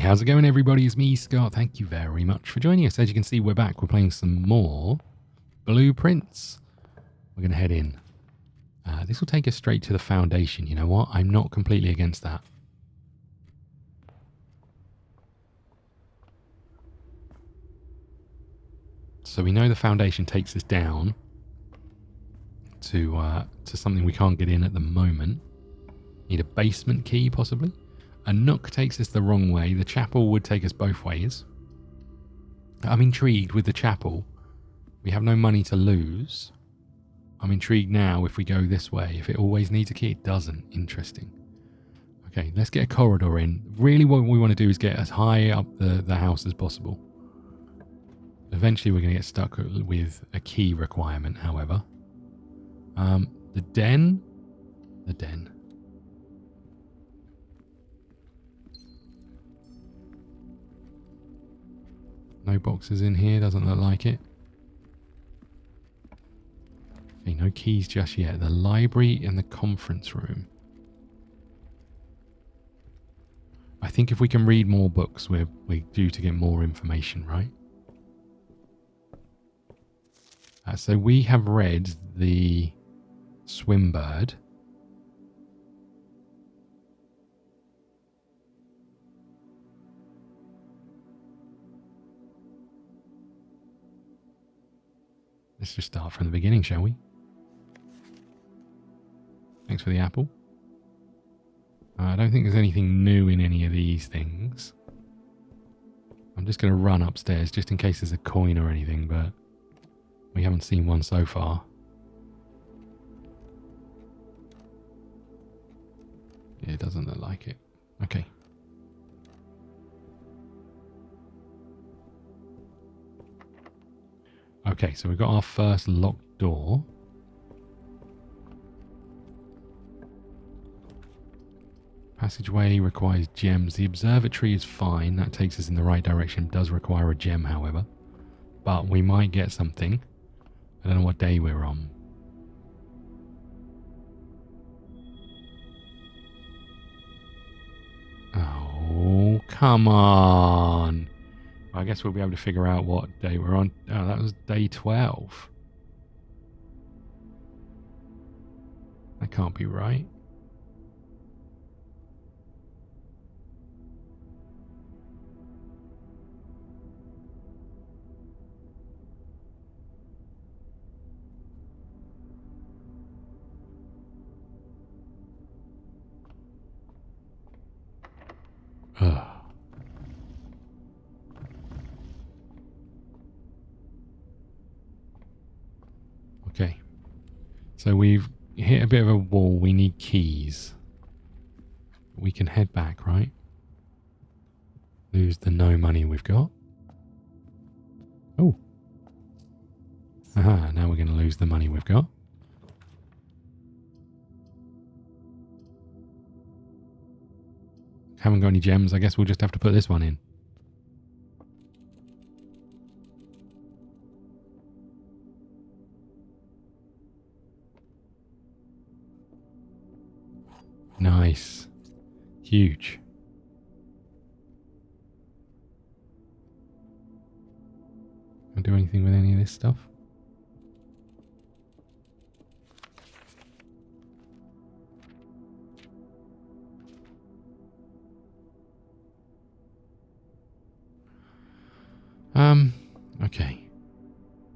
how's it going, everybody? It's me, Scott. Thank you very much for joining us. As you can see, we're back. We're playing some more Blueprints. We're going to head in. This will take us straight to the foundation. You know what? I'm not completely against that. So we know the foundation takes us down to something we can't get in at the moment. Need a basement key, possibly. A nook takes us the wrong way. The chapel would take us both ways. I'm intrigued with the chapel. We have no money to lose. I'm intrigued now if we go this way. If it always needs a key, it doesn't. Interesting. Okay, let's get a corridor in. Really what we want to do is get as high up the house as possible. Eventually we're going to get stuck with a key requirement, however. The den. The den. No boxes in here, doesn't look like it. Okay, no keys just yet. The library and the conference room. I think if we can read more books, we're due to get more information, right? So we have read the Swimbird. Let's just start from the beginning, shall we? Thanks for the apple. I don't think there's anything new in any of these things. I'm just going to run upstairs just in case there's a coin or anything, but we haven't seen one so far. Yeah, it doesn't look like it. Okay. Okay, so we've got our first locked door. Passageway requires gems. The observatory is fine. That takes us in the right direction. It does require a gem, however. But we might get something. I don't know what day we're on. Oh, come on. I guess we'll be able to figure out what day we're on. Oh, that was day 12. That can't be right. Ugh. Okay. So we've hit a bit of a wall. We need keys. We can head back, right? Lose the no money we've got. Oh. Aha, now we're going to lose the money we've got. Haven't got any gems. I guess we'll just have to put this one in. Nice. Huge. Can I do anything with any of this stuff? Okay.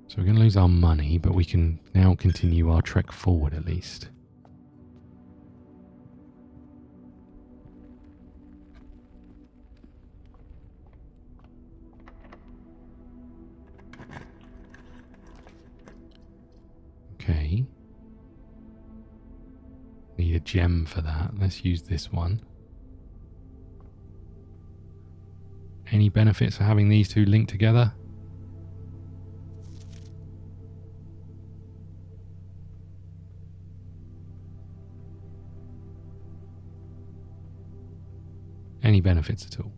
So we're going to lose our money, but we can now continue our trek forward at least. Okay. Need a gem for that. Let's use this one. Any benefits for having these two linked together? Any benefits at all?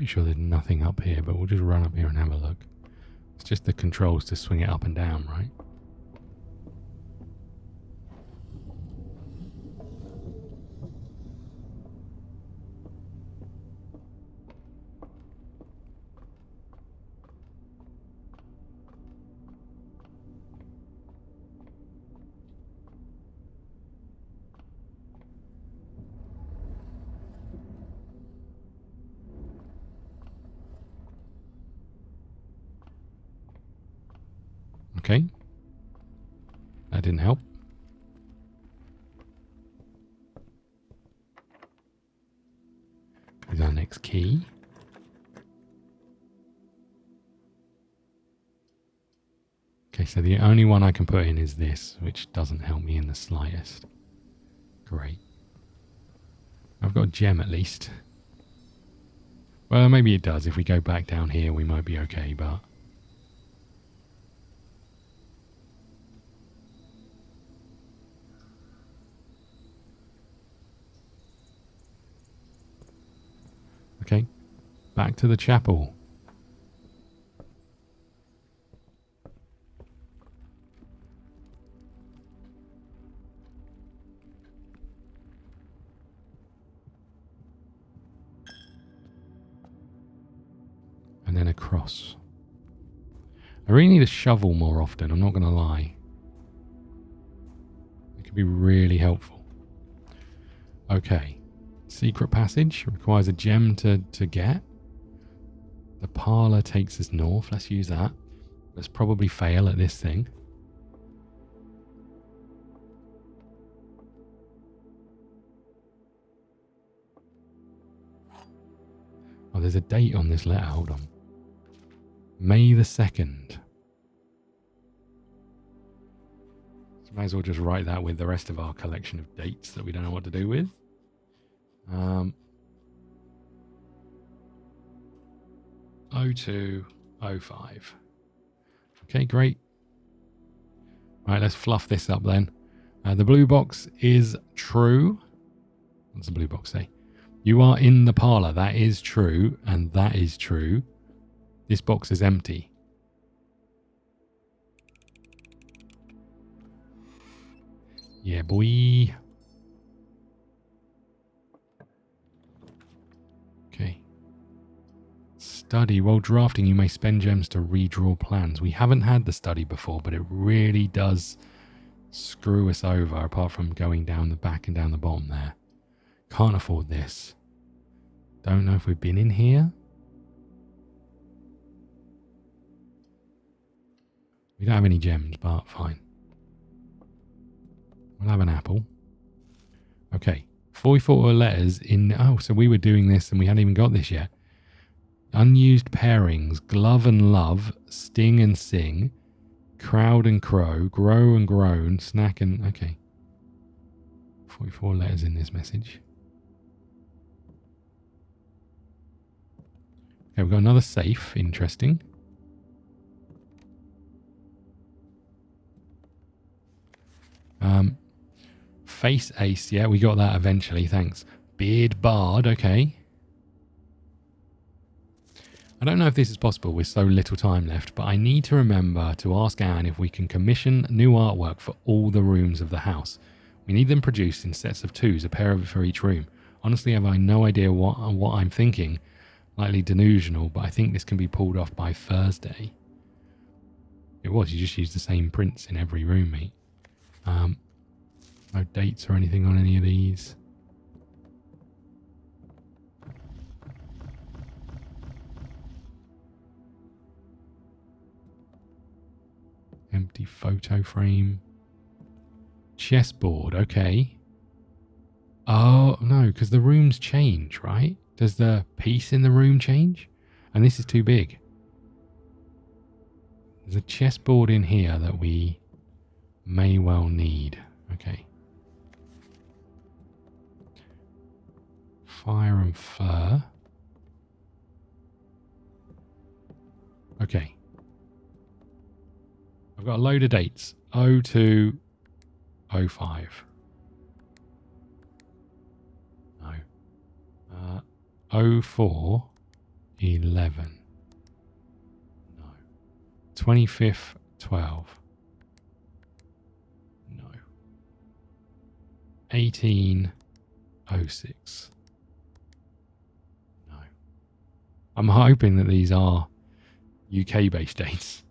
pretty sure there's nothing up here, but we'll just run up here and have a look. It's just the controls to swing it up and down, right? Okay. That didn't help. Here's our next key. Okay, so the only one I can put in is this, which doesn't help me in the slightest. Great. I've got a gem at least. Well, maybe it does. If we go back down here, we might be okay, but... Okay, back to the chapel. And then across. I really need a shovel more often, I'm not going to lie. It could be really helpful. Okay. Secret passage requires a gem to get. The parlour takes us north. Let's use that. Let's probably fail at this thing. Oh, there's a date on this letter. Hold on. May the 2nd. So might as well just write that with the rest of our collection of dates that we don't know what to do with. 0205. Okay, great. Right, let's fluff this up then. The blue box is true. What's the blue box say? You are in the parlour. That is true, and that is true. This box is empty. Yeah, boy. Okay. Study. While drafting, you may spend gems to redraw plans. We haven't had the study before, but it really does screw us over, apart from going down the back and down the bottom there. Can't afford this. Don't know if we've been in here. We don't have any gems, but fine. We'll have an apple. Okay. 44 letters in... Oh, so we were doing this and we hadn't even got this yet. Unused pairings. Glove and love. Sting and sing. Crowd and crow. Grow and groan. Snack and... Okay. 44 letters in this message. Okay, we've got another safe. Interesting. Face ace. Yeah, we got that eventually. Thanks. Beard bard. Okay. I don't know if this is possible with so little time left, but I need to remember to ask Anne if we can commission new artwork for all the rooms of the house. We need them produced in sets of 2s, a pair of for each room. Honestly, have I no idea what I'm thinking. Likely delusional, but I think this can be pulled off by Thursday. It was, you just use the same prints in every room, mate. No dates or anything on any of these. Empty photo frame. Chessboard, okay. Oh, no, because the rooms change, right? Does the piece in the room change? And this is too big. There's a chessboard in here that we may well need. Okay. Fire and fur. Okay. I've got a load of dates. 02, 05. No. 04, 11. No. 25th, 12. No. 1806. No. I'm hoping that these are UK based dates.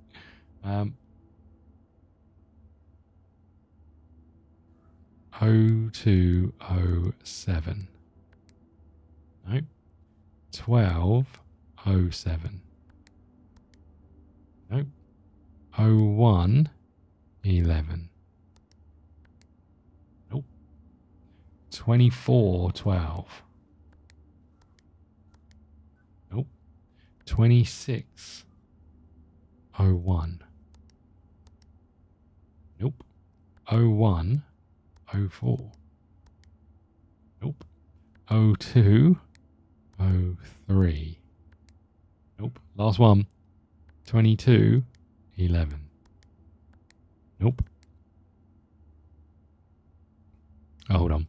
0207. No. 1207. No. 0111. Nope. 2412. Nope. 2601. Nope. 0104. Nope. 0203. Nope. Last one. 2211. Nope. Oh, hold on.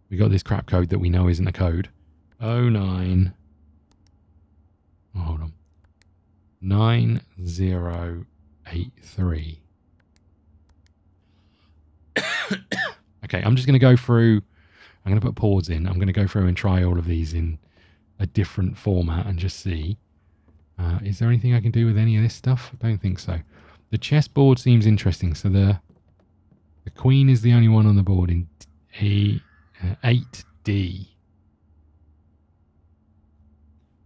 We got this crap code that we know isn't a code. 09. Oh, hold on. 9083. Okay, I'm just going to go through. I'm going to put pause in. I'm going to go through and try all of these in a different format and just see. Is there anything I can do with any of this stuff? I don't think so. The chessboard seems interesting. So the queen is the only one on the board in 8D.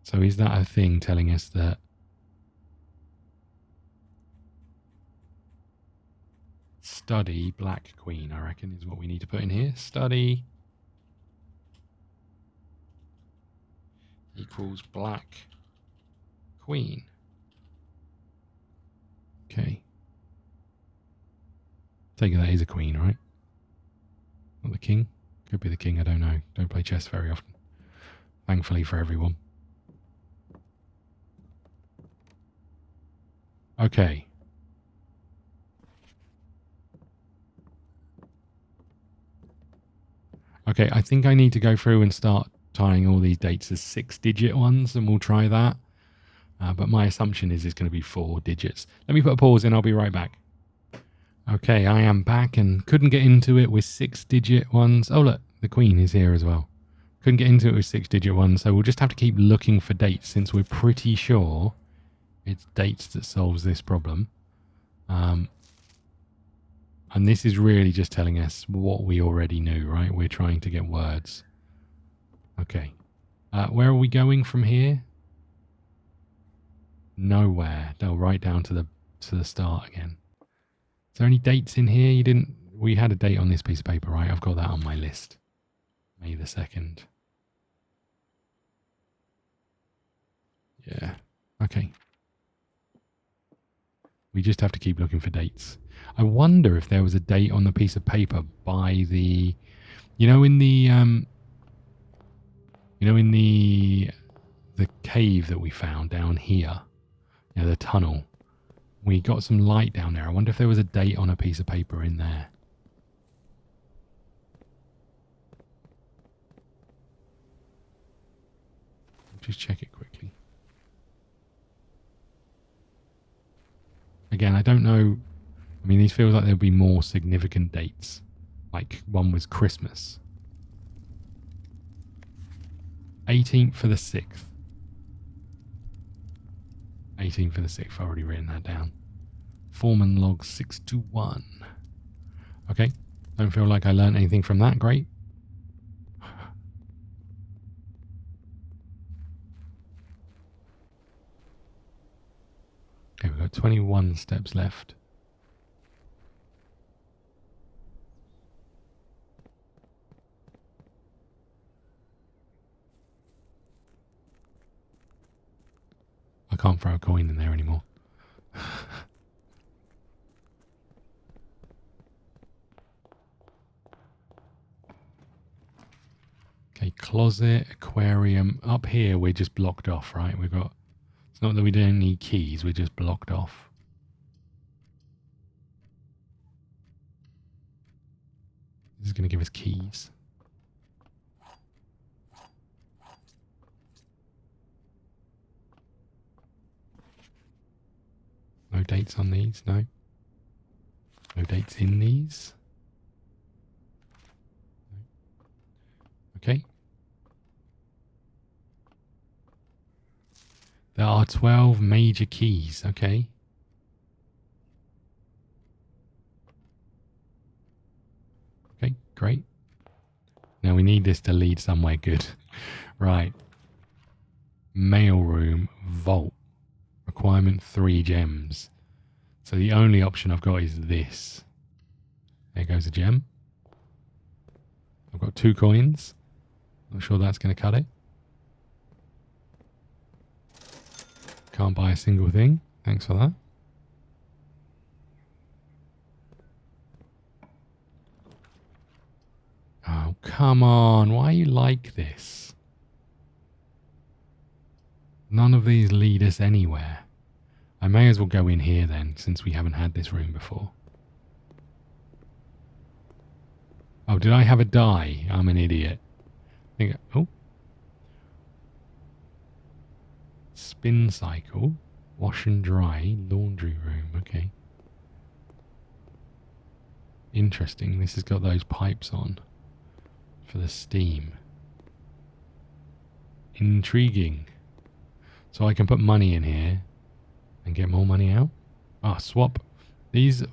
So is that a thing telling us that study black queen, I reckon, is what we need to put in here. Study equals black queen. Okay. Take it that is a queen, right? Not the king? Could be the king, I don't know. Don't play chess very often. Thankfully for everyone. Okay. Okay, I think I need to go through and start tying all these dates as 6-digit ones, and we'll try that. But my assumption is it's going to be 4 digits. Let me put a pause in, I'll be right back. Okay, I am back and couldn't get into it with 6-digit ones. Oh, look, the queen is here as well. Couldn't get into it with 6-digit ones, so we'll just have to keep looking for dates since we're pretty sure it's dates that solves this problem. And this is really just telling us what we already knew, right? We're trying to get words. Okay. Where are we going from here? Nowhere. No, right down to the start again. Is there any dates in here? We had a date on this piece of paper, right? I've got that on my list. May the 2nd. Yeah. Okay. We just have to keep looking for dates. I wonder if there was a date on the piece of paper by the, in the cave that we found down here, the tunnel. We got some light down there. I wonder if there was a date on a piece of paper in there. Just check it quickly. Again, I don't know. I mean, these feels like there'll be more significant dates. Like one was Christmas. 18th for the 6th. 18th for the 6th. I've already written that down. Foreman log 621. Okay. Don't feel like I learned anything from that. Great. Okay, we've got 21 steps left. I can't throw a coin in there anymore. Okay, closet, aquarium. Up here, we're just blocked off, right? It's not that we don't need keys, we're just blocked off. This is going to give us keys. dates on these, no. No dates in these. Okay. There are 12 major keys, okay. Okay, great. Now we need this to lead somewhere good. Right. Mailroom, vault. Requirement 3 gems. So the only option I've got is this. There goes a gem. I've got 2 coins. Not sure that's going to cut it. Can't buy a single thing. Thanks for that. Oh, come on. Why are you like this? None of these lead us anywhere. I may as well go in here then, since we haven't had this room before. Oh, did I have a die? I'm an idiot. Oh. Spin cycle. Wash and dry. Laundry room. Okay. Interesting. This has got those pipes on for the steam. Intriguing. So I can put money in here and get more money out. Ah, swap. These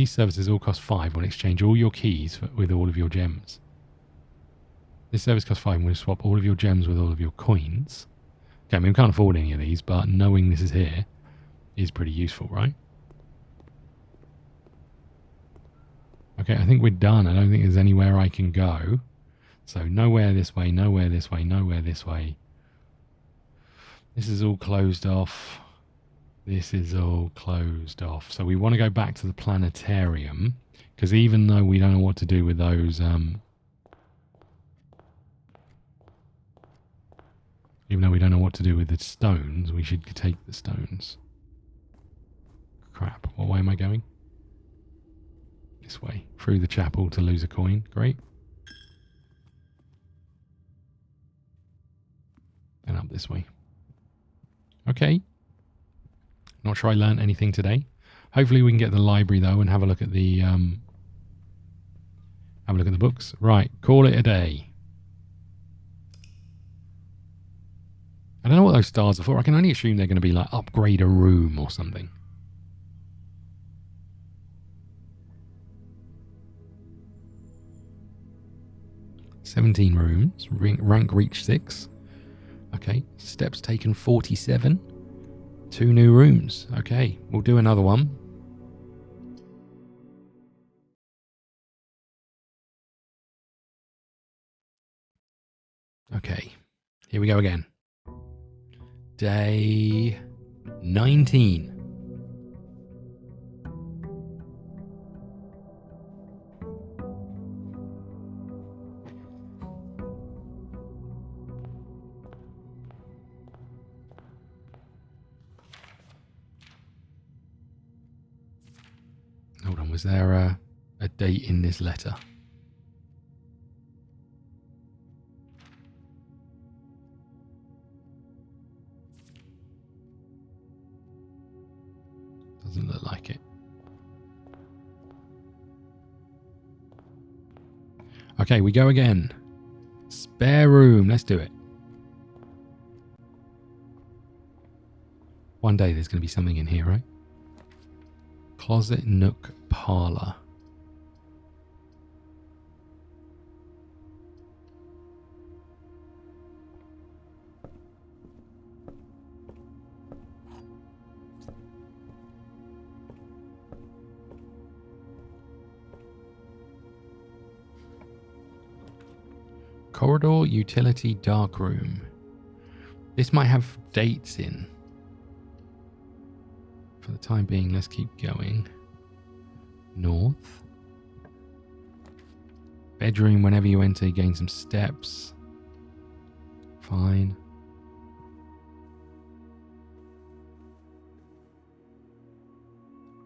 services all cost 5 when exchange all your keys with all of your gems. This service costs 5 when you swap all of your gems with all of your coins. Okay, I mean, we can't afford any of these, but knowing this is here is pretty useful, right? Okay, I think we're done. I don't think there's anywhere I can go. So nowhere this way, nowhere this way, nowhere this way. This is all closed off. This is all closed off. So we want to go back to the planetarium, because even though we don't know what to do with those... even though we don't know what to do with the stones, we should take the stones. Crap. What way am I going? This way. Through the chapel to lose a coin. Great. And up this way. Okay. Not sure I learned anything today. Hopefully we can get the library though and have a look at the books. Right. Call it a day. I don't know what those stars are for. I can only assume they're going to be like upgrade a room or something. "17 rooms. Rank reached 6. Okay. Steps taken 47. 2 new rooms. Okay. We'll do another one. Okay. Here we go again. Day 19. Hold on, was there a date in this letter? Doesn't look like it. Okay, we go again. Spare room. Let's do it. One day there's going to be something in here, right? Closet, nook, parlor. Corridor, utility, dark room. This might have dates in. For the time being, let's keep going. North. Bedroom, whenever you enter, you gain some steps. Fine.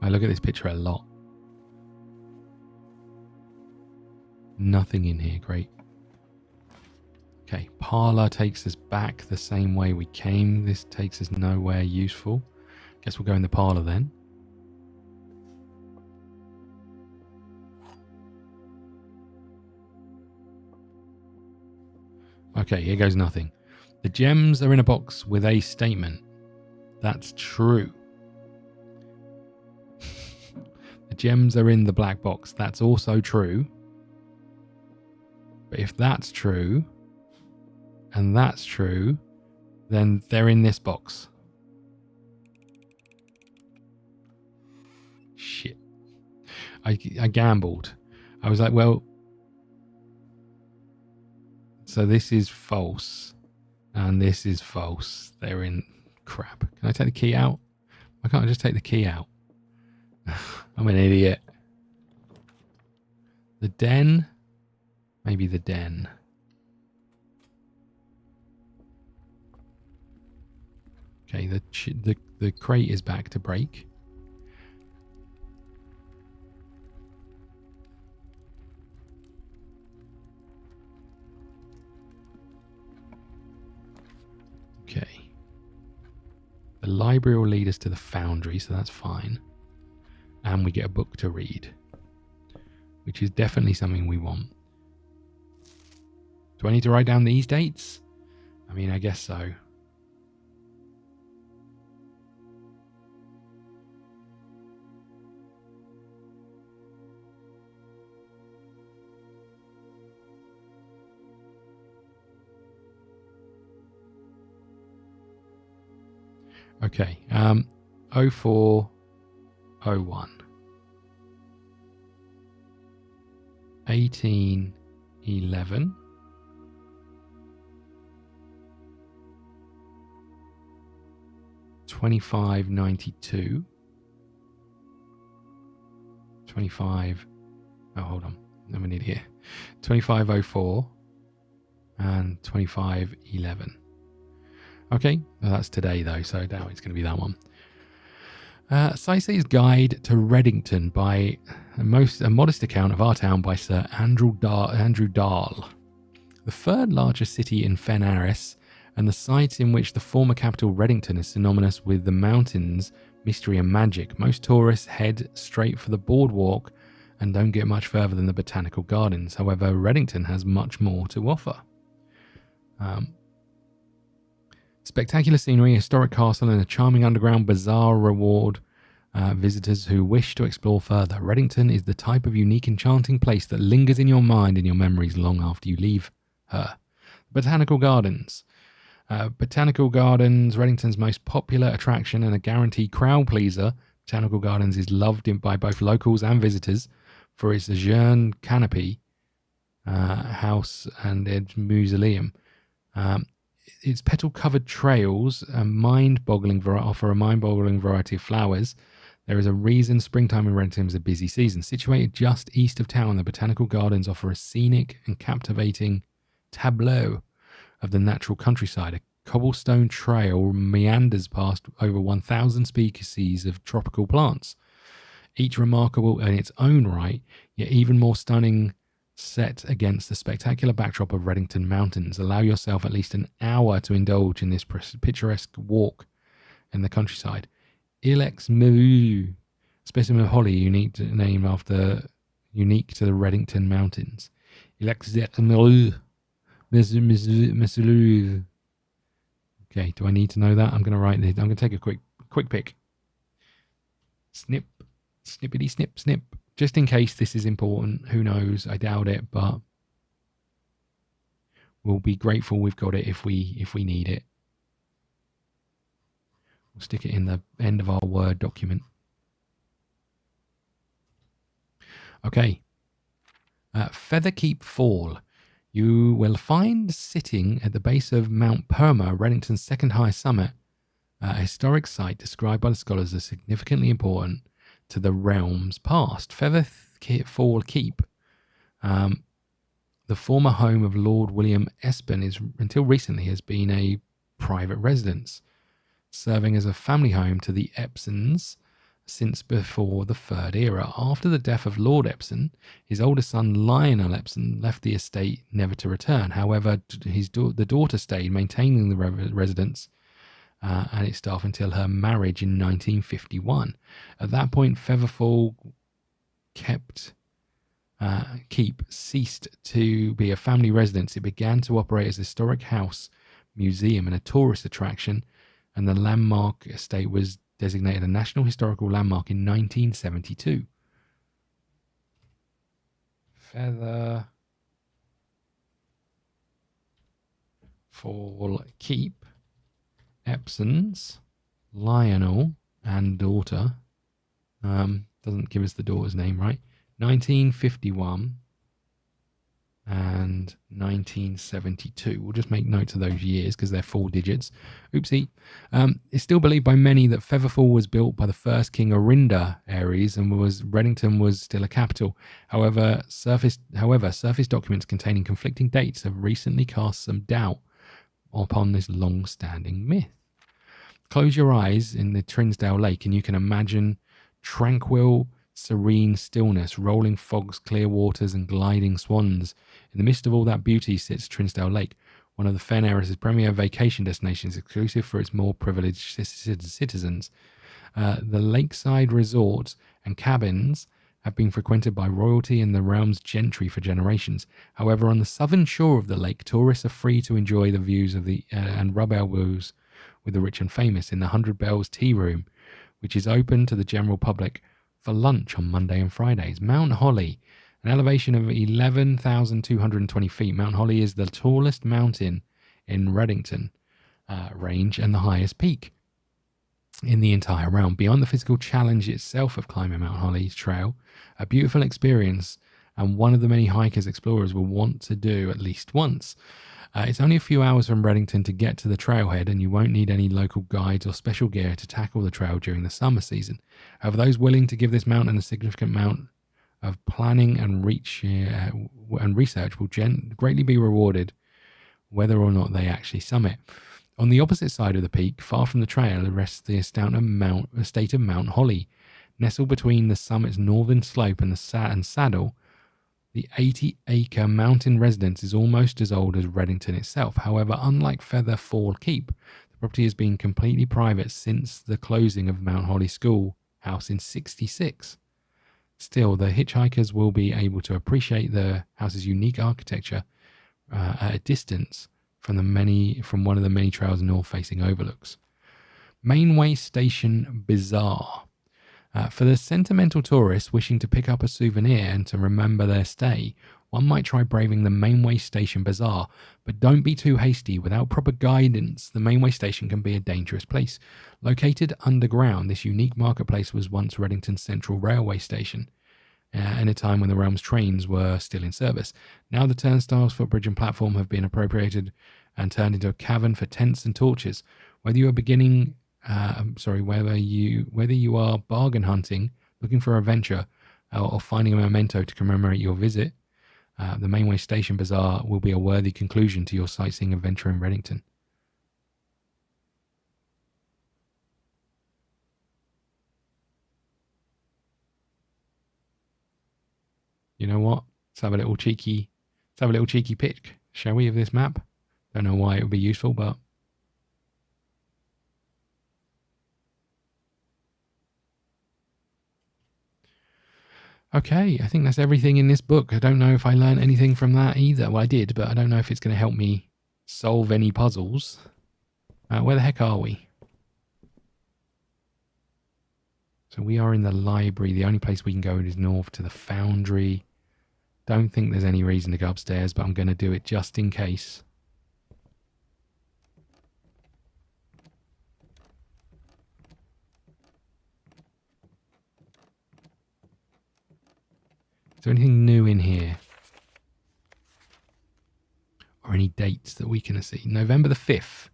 I look at this picture a lot. Nothing in here, great. Okay, parlor takes us back the same way we came. This takes us nowhere useful. Guess we'll go in the parlour then. Okay, here goes nothing. The gems are in a box with a statement. That's true. The gems are in the black box. That's also true. But if that's true, and that's true, then they're in this box. Shit. I gambled. I was like, well, so this is false. And this is false. They're in crap. Can I take the key out? Why can't I just take the key out? I'm an idiot. The den? Maybe the den. Okay, the crate is back to break. Okay. The library will lead us to the foundry, so that's fine. And we get a book to read, which is definitely something we want. Do I need to write down these dates? I mean, I guess so. Okay, 0401. 1811. 2592. 25. Oh, hold on. I'm an idiot. 2504 and 2511. Okay, well, that's today though, so I doubt it's going to be that one. Saise's Guide to Reddington by a modest account of our town by Sir Andrew Dahl. The third largest city in Fen Aris, and the site in which the former capital Reddington is synonymous with the mountains, mystery and magic. Most tourists head straight for the boardwalk and don't get much further than the botanical gardens. However, Reddington has much more to offer. Spectacular scenery, historic castle, and a charming underground bazaar reward visitors who wish to explore further. Reddington is the type of unique, enchanting place that lingers in your mind and your memories long after you leave her. Botanical Gardens. Botanical Gardens, Reddington's most popular attraction and a guaranteed crowd pleaser. Botanical Gardens is loved by both locals and visitors for its azure canopy house and its mausoleum. Its petal-covered trails offer a mind-boggling variety of flowers. There is a reason springtime in Reddington is a busy season. Situated just east of town, the Botanical Gardens offer a scenic and captivating tableau of the natural countryside. A cobblestone trail meanders past over 1,000 species of tropical plants, each remarkable in its own right, yet even more stunning set against the spectacular backdrop of Reddington Mountains. Allow yourself at least an hour to indulge in this picturesque walk in the countryside. Ilex Milu, specimen of holly unique to the Reddington Mountains. Ilex Milu. Okay, do I need to know that? I'm going to write this. I'm going to take a quick pick. Snip, snippity snip, snip. Just in case this is important. Who knows? I doubt it, but we'll be grateful we've got it if we need it. We'll stick it in the end of our Word document. Okay. Featherkeep Fall. You will find sitting at the base of Mount Perma, Reddington's second highest summit, a historic site described by the scholars as significantly important to the realm's past. Featherfall Keep, the former home of Lord William Espen, until recently has been a private residence, serving as a family home to the Epsons since before the Third Era. After the death of Lord Epson, his oldest son Lionel Epson left the estate never to return. However, the daughter stayed, maintaining the residence and its staff until her marriage in 1951. At that point, Featherfall Keep ceased to be a family residence. It began to operate as a historic house, museum, and a tourist attraction, and the landmark estate was designated a National Historical Landmark in 1972. Featherfall Keep, Epson's, Lionel, and daughter. Doesn't give us the daughter's name, right? 1951 and 1972. We'll just make note of those years because they're 4 digits. Oopsie. It's still believed by many that Featherfall was built by the first King Orinda Aries and Reddington was still a capital. However, surface documents containing conflicting dates have recently cast some doubt upon this long-standing myth. Close your eyes in the Trinsdale Lake and you can imagine tranquil, serene stillness, rolling fogs, clear waters, and gliding swans. In the midst of all that beauty sits Trinsdale Lake, one of the Fen Aires' premier vacation destinations, exclusive for its more privileged citizens. The lakeside resorts and cabins have been frequented by royalty and the realm's gentry for generations. However, on the southern shore of the lake, tourists are free to enjoy the views of and rub elbows with the rich and famous in the 100 Bells Tea Room, which is open to the general public for lunch on Monday and Fridays. Mount Holly, an elevation of 11,220 feet. Mount Holly is the tallest mountain in Reddington range and the highest peak in the entire realm. Beyond the physical challenge itself of climbing Mount Holly's trail, a beautiful experience and one of the many hikers explorers will want to do at least once. It's only a few hours from Reddington to get to the trailhead, and you won't need any local guides or special gear to tackle the trail during the summer season. However, those willing to give this mountain a significant amount of planning and research will greatly be rewarded, whether or not they actually summit. On the opposite side of the peak, far from the trail, rests the estate of Mount Holly. Nestled between the summit's northern slope and the saddle, the 80-acre mountain residence is almost as old as Reddington itself. However, unlike Featherfall Keep, the property has been completely private since the closing of Mount Holly Schoolhouse in '66. Still, the hitchhikers will be able to appreciate the house's unique architecture at a distance from one of the many trails north-facing overlooks. Mainway Station Bazaar. For the sentimental tourists wishing to pick up a souvenir and to remember their stay, one might try braving the Mainway Station Bazaar, but don't be too hasty. Without proper guidance, the Mainway Station can be a dangerous place. Located underground, this unique marketplace was once Reddington's central railway station, in a time when the realm's trains were still in service. Now the turnstiles, footbridge and platform have been appropriated and turned into a cavern for tents and torches. Whether you are bargain hunting, looking for a venture, or finding a memento to commemorate your visit, the Mainway Station Bazaar will be a worthy conclusion to your sightseeing adventure in Reddington. You know what? Let's have a little cheeky pick, shall we, of this map? Don't know why it would be useful, but okay, I think that's everything in this book. I don't know if I learned anything from that either. Well, I did, but I don't know if it's going to help me solve any puzzles. Where the heck are we? So we are in the library. The only place we can go is north to the foundry. Don't think there's any reason to go upstairs, but I'm going to do it just in case. Is there anything new in here? Or any dates that we can see? November the 5th.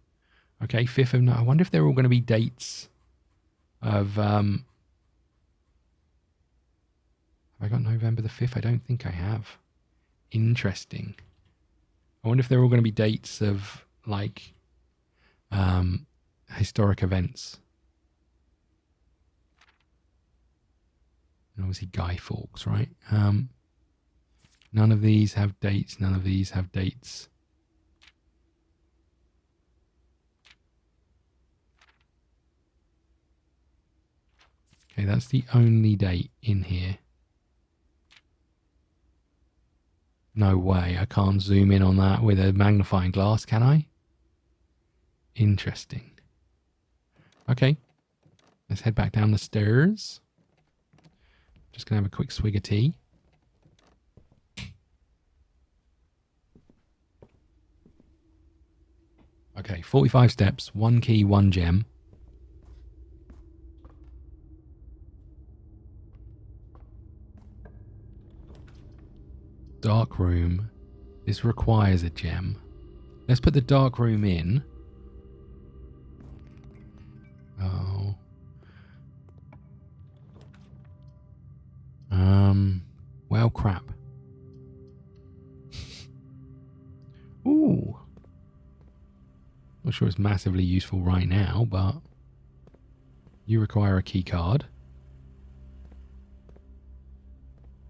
Okay, 5th of... I wonder if they're all going to be dates of... Have I got November the 5th? I don't think I have. Interesting. I wonder if they're all going to be dates of, like, historic events. And obviously Guy Fawkes, right? None of these have dates. None of these have dates. Okay, that's the only date in here. No way, I can't zoom in on that with a magnifying glass, can I? Interesting. Okay, let's head back down the stairs. Just going to have a quick swig of tea. Okay, 45 steps, 1 key, 1 gem. Dark room. This requires a gem. Let's put the dark room in. Oh. Well, crap. Ooh. Not sure it's massively useful right now, but you require a key card.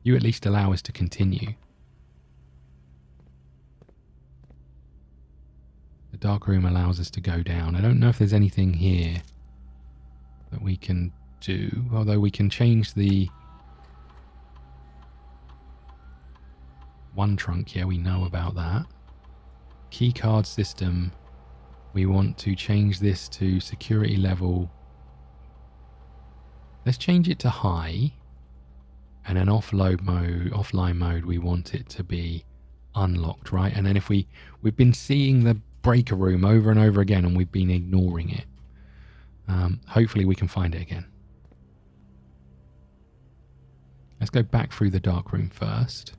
You at least allow us to continue. The dark room allows us to go down. I don't know if there's anything here that we can do, although we can change the one trunk. Yeah, we know about that. Key card system. We want to change this to security level. Let's change it to high. And then offline mode, we want it to be unlocked, right? And then if we've been seeing the breaker room over and over again and we've been ignoring it. Hopefully we can find it again. Let's go back through the dark room first.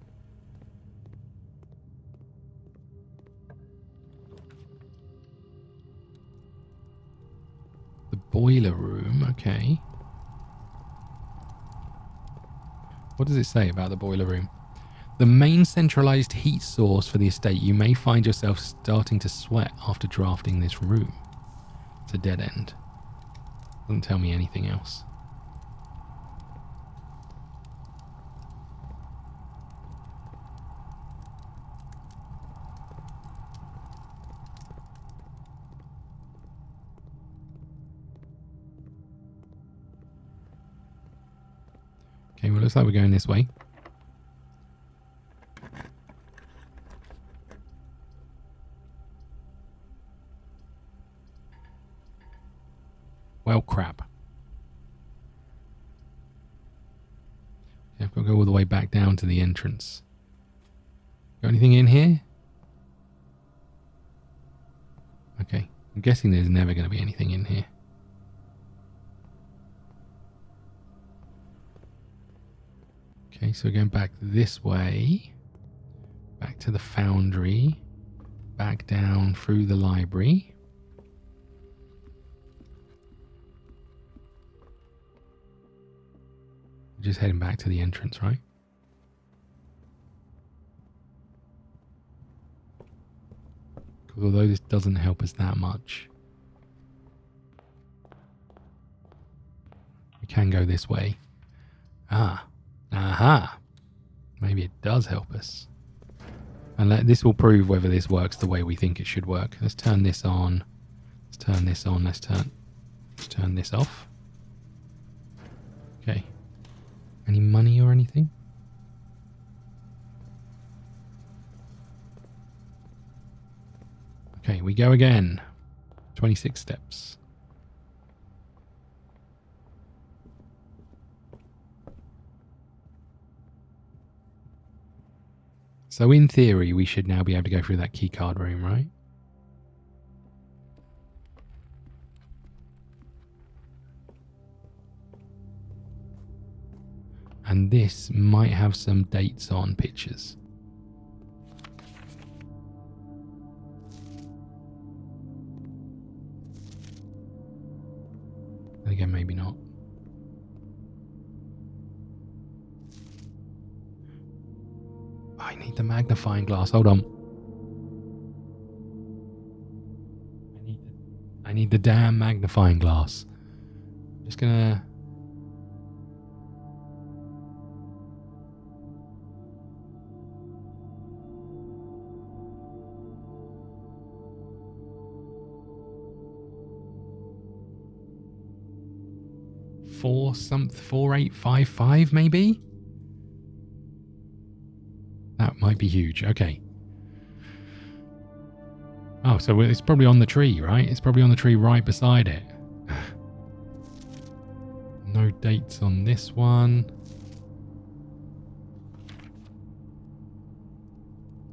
The boiler room, okay. What does it say about the boiler room? The main centralized heat source for the estate. You may find yourself starting to sweat after drafting this room. It's a dead end. Doesn't tell me anything else. Okay, well, looks like we're going this way. Well, crap. Okay, I've got to go all the way back down to the entrance. Got anything in here? Okay, I'm guessing there's never going to be anything in here. Okay, so we're going back this way. Back to the foundry. Back down through the library. We're just heading back to the entrance, right? Because although this doesn't help us that much, we can go this way. Ah. Aha. Maybe it does help us. And this will prove whether this works the way we think it should work. Let's turn this on. Let's turn this on. Let's turn this off. Okay. Any money or anything? Okay, we go again. 26 steps. So in theory, we should now be able to go through that key card room, right? And this might have some dates on pictures. And again, maybe not. I need the magnifying glass. Hold on. I need the damn magnifying glass. I'm just gonna... 4855 maybe? That might be huge. Okay. Oh, so it's probably on the tree, right? It's probably on the tree right beside it. No dates on this one.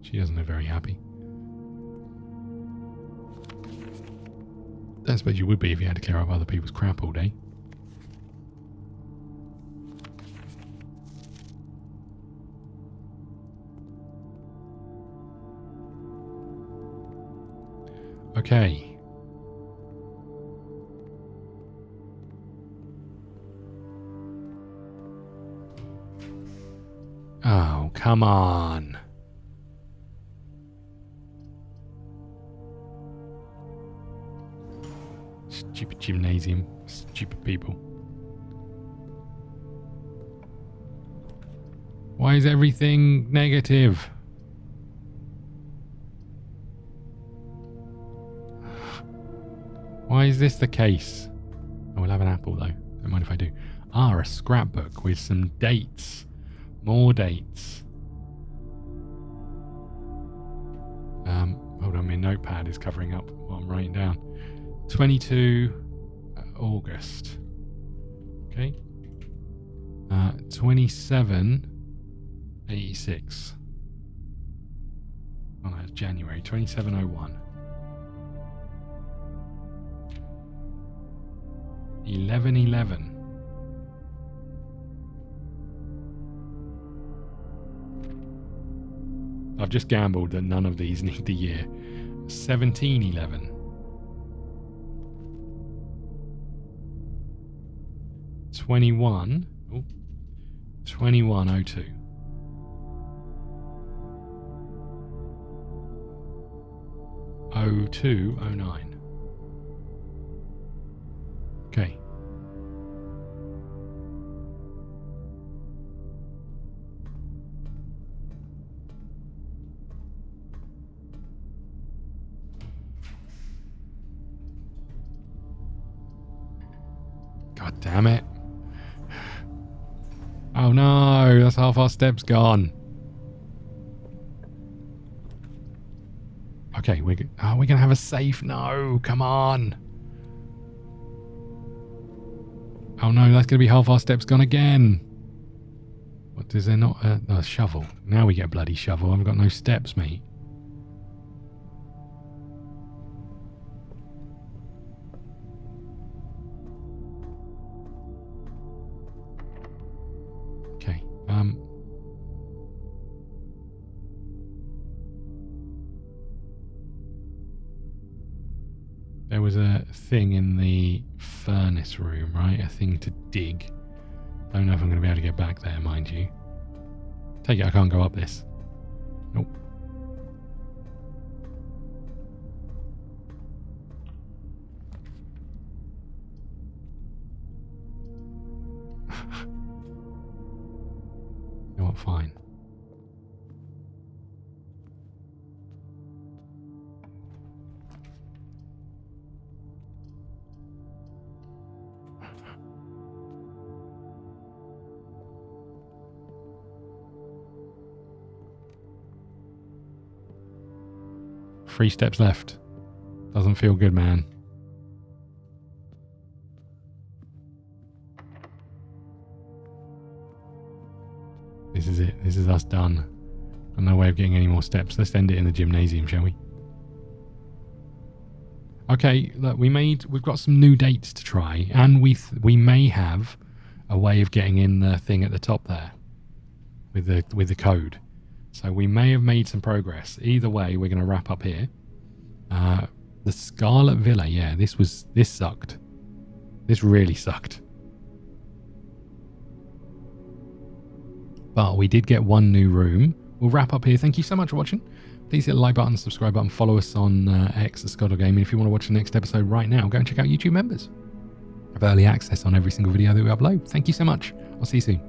She doesn't look very happy. Don't suppose you would be if you had to clear up other people's crap all day. Okay. Oh, come on. Stupid gymnasium. Stupid people. Why is everything negative? Why is this the case? I will have an apple though. Don't mind if I do. Ah, a scrapbook with some dates. More dates. Hold on, my notepad is covering up what I'm writing down. 22 August. Okay. 2786. Oh, that's January. 2701. 1111. I've just gambled that none of these need the year. 1711. 21. Oh, 2102. Oh 0209. Okay. God damn it. Oh no, that's half our steps gone. Okay, we're gonna have a safe. No, come on. Oh no, that's gonna be half our steps gone again. What, is there not a shovel? Now we get a bloody shovel. I've got no steps, mate. Okay. There was a thing in the furnace room, right? A thing to dig. Don't know if I'm going to be able to get back there, mind you. Take it, I can't go up this. Nope. You know what? Fine. Three steps left. Doesn't feel good, man. This is it. This is us done. Got no way of getting any more steps. Let's end it in the gymnasium, shall we? Okay, look, we've got some new dates to try, and we may have a way of getting in the thing at the top there with the code. So we may have made some progress. Either way, we're going to wrap up here. The Scarlet Villa, yeah, this sucked. This really sucked. But we did get one new room. We'll wrap up here. Thank you so much for watching. Please hit the like button, subscribe button, follow us on X at ScottDogGaming. If you want to watch the next episode right now, go and check out YouTube Members. Have early access on every single video that we upload. Thank you so much. I'll see you soon.